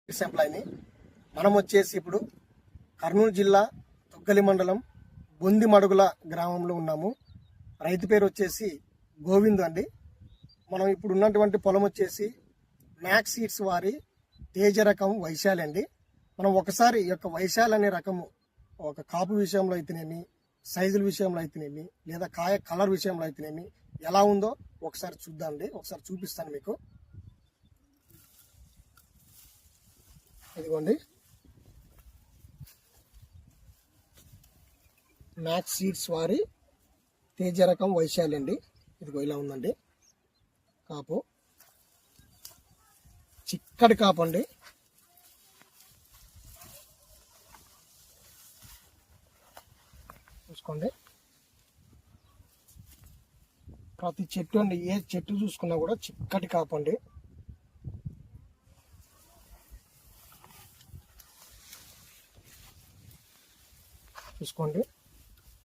ఎంప్లాయీని. మనం వచ్చేసి ఇప్పుడు కర్నూలు జిల్లా తొగ్గలి మండలం బొందిమడుగుల గ్రామంలో ఉన్నాము. రైతు పేరు వచ్చేసి గోవింద్ అండి. మనం ఇప్పుడు ఉన్నటువంటి పొలం వచ్చేసి మ్యాక్స్ సీడ్స్ వారి తేజ రకం వైశాలి అండి. మనం ఒకసారి ఈ యొక్క వైశాలి అనే రకము ఒక కాపు విషయంలో అయితేనేమి, సైజుల విషయంలో అయితేనేమి, లేదా కాయ కలర్ విషయంలో అయితేనేమి ఎలా ఉందో ఒకసారి చూద్దామండి. ఒకసారి చూపిస్తాను మీకు. ఇదిగోండి, మ్యాక్స్ సీడ్స్ వారి తేజ రకం వైశాలి అండి. ఇదిగో ఇలా ఉందండి కాపు, చిక్కటి కాపు అండి. చూసుకోండి, ప్రతి చెట్టు అండి, ఏ చెట్టు చూసుకున్నా కూడా చిక్కటి కాపు అండి. చూసుకోండి,